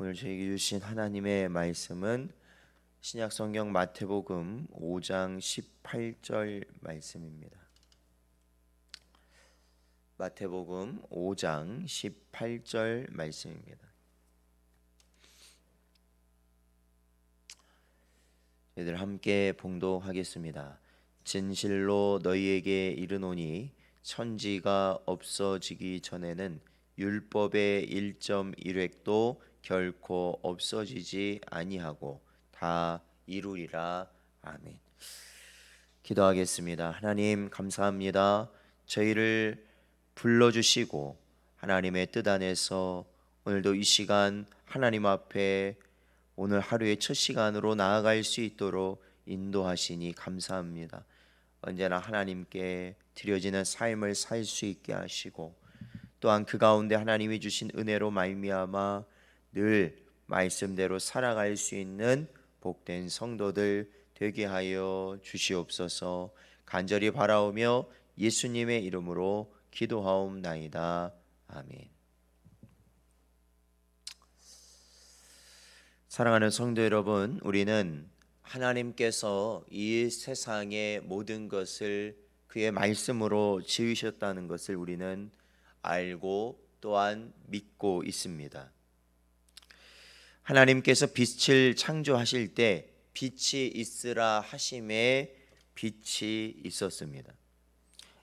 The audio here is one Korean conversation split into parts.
오늘 저에게 주신 하나님의 말씀은 신약성경 마태복음 5장 18절 말씀입니다. 마태복음 5장 18절 말씀입니다. 저희들 함께 봉독하겠습니다. 진실로 너희에게 이르노니 천지가 없어지기 전에는 율법의 1.1획도 결코 없어지지 아니하고 다 이루리라. 아멘. 기도하겠습니다. 하나님 감사합니다. 저희를 불러주시고 하나님의 뜻 안에서 오늘도 이 시간 하나님 앞에 오늘 하루의 첫 시간으로 나아갈 수 있도록 인도하시니 감사합니다. 언제나 하나님께 드려지는 삶을 살 수 있게 하시고 또한 그 가운데 하나님이 주신 은혜로 말미암아 늘 말씀대로 살아갈 수 있는 복된 성도들 되게 하여 주시옵소서. 간절히 바라오며 예수님의 이름으로 기도하옵나이다. 아멘. 사랑하는 성도 여러분, 우리는 하나님께서 이 세상의 모든 것을 그의 말씀으로 지으셨다는 것을 우리는 알고 또한 믿고 있습니다. 하나님께서 빛을 창조하실 때 빛이 있으라 하심에 빛이 있었습니다.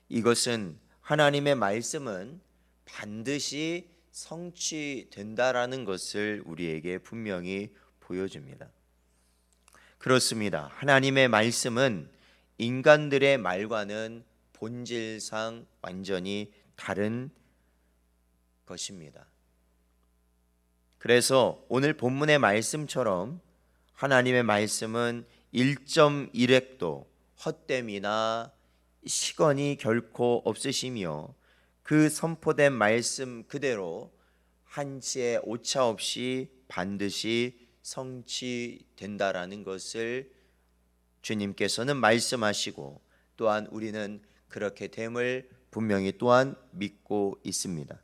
이것은 하나님의 말씀은 반드시 성취된다라는 것을 우리에게 분명히 보여줍니다. 그렇습니다. 하나님의 말씀은 인간들의 말과는 본질상 완전히 다른 것입니다. 그래서 오늘 본문의 말씀처럼 하나님의 말씀은 1.1획도 헛됨이나 시건이 결코 없으시며 그 선포된 말씀 그대로 한치의 오차 없이 반드시 성취된다라는 것을 주님께서는 말씀하시고 또한 우리는 그렇게 됨을 분명히 또한 믿고 있습니다.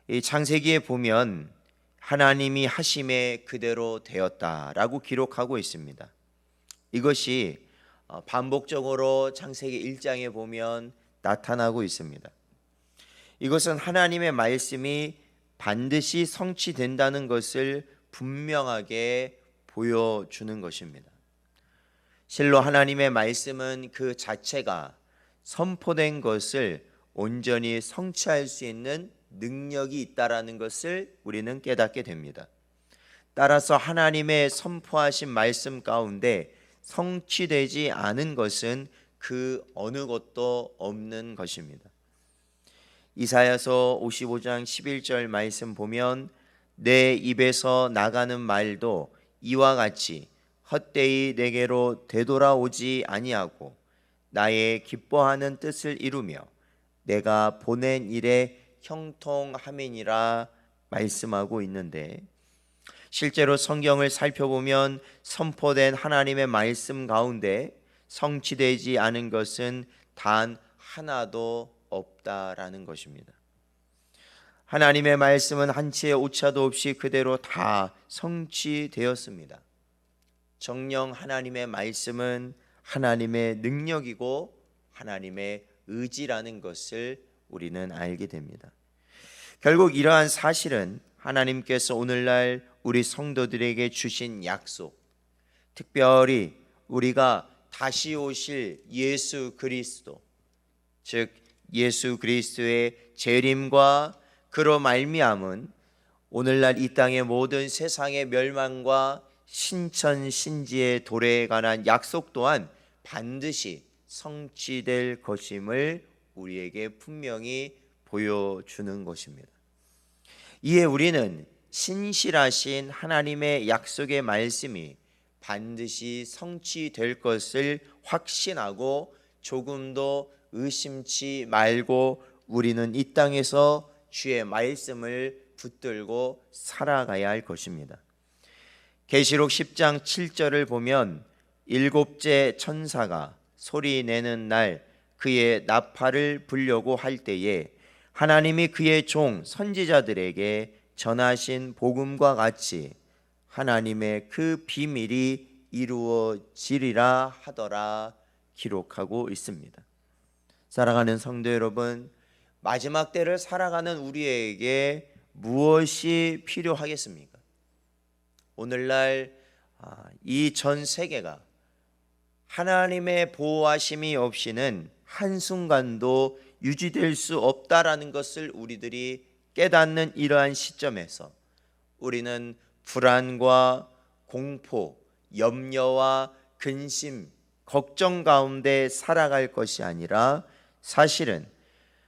이 창세기에 보면 하나님이 하심에 그대로 되었다라고 기록하고 있습니다. 이것이 반복적으로 창세기 1장에 보면 나타나고 있습니다. 이것은 하나님의 말씀이 반드시 성취된다는 것을 분명하게 보여주는 것입니다. 실로 하나님의 말씀은 그 자체가 선포된 것을 온전히 성취할 수 있는 능력이 있다라는 것을 우리는 깨닫게 됩니다. 따라서 하나님의 선포하신 말씀 가운데 성취되지 않은 것은 그 어느 것도 없는 것입니다. 이사야서 55장 11절 말씀 보면 내 입에서 나가는 말도 이와 같이 헛되이 내게로 되돌아오지 아니하고 나의 기뻐하는 뜻을 이루며 내가 보낸 일에 형통함이니라 말씀하고 있는데, 실제로 성경을 살펴보면 선포된 하나님의 말씀 가운데 성취되지 않은 것은 단 하나도 없다라는 것입니다. 하나님의 말씀은 한치의 오차도 없이 그대로 다 성취되었습니다. 정녕 하나님의 말씀은 하나님의 능력이고 하나님의 의지라는 것을 우리는 알게 됩니다. 결국 이러한 사실은 하나님께서 오늘날 우리 성도들에게 주신 약속, 특별히 우리가 다시 오실 예수 그리스도, 즉 예수 그리스도의 재림과 그로 말미암은 오늘날 이 땅의 모든 세상의 멸망과 신천신지의 도래에 관한 약속 또한 반드시 성취될 것임을 우리에게 분명히 보여주는 것입니다. 이에 우리는 신실하신 하나님의 약속의 말씀이 반드시 성취될 것을 확신하고 조금도 의심치 말고 우리는 이 땅에서 주의 말씀을 붙들고 살아가야 할 것입니다. 계시록 10장 7절을 보면 일곱째 천사가 소리 내는 날 그의 나팔을 불려고 할 때에 하나님이 그의 종 선지자들에게 전하신 복음과 같이 하나님의 그 비밀이 이루어지리라 하더라 기록하고 있습니다. 사랑하는 성도 여러분, 마지막 때를 살아가는 우리에게 무엇이 필요하겠습니까? 오늘날 이 전 세계가 하나님의 보호하심이 없이는 한순간도 유지될 수 없다라는 것을 우리들이 깨닫는 이러한 시점에서 우리는 불안과 공포, 염려와 근심, 걱정 가운데 살아갈 것이 아니라 사실은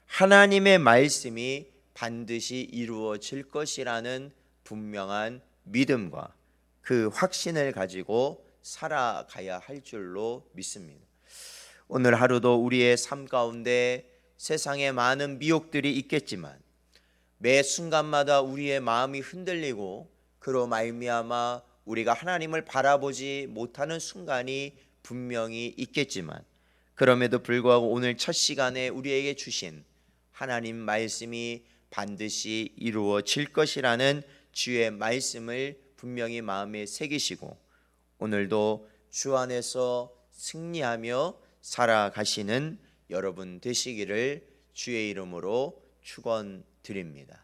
하나님의 말씀이 반드시 이루어질 것이라는 분명한 믿음과 그 확신을 가지고 살아가야 할 줄로 믿습니다. 오늘 하루도 우리의 삶 가운데 세상에 많은 미혹들이 있겠지만 매 순간마다 우리의 마음이 흔들리고 그로 말미암아 우리가 하나님을 바라보지 못하는 순간이 분명히 있겠지만 그럼에도 불구하고 오늘 첫 시간에 우리에게 주신 하나님 말씀이 반드시 이루어질 것이라는 주의 말씀을 분명히 마음에 새기시고 오늘도 주 안에서 승리하며 살아가시는 여러분 되시기를 주의 이름으로 축원드립니다.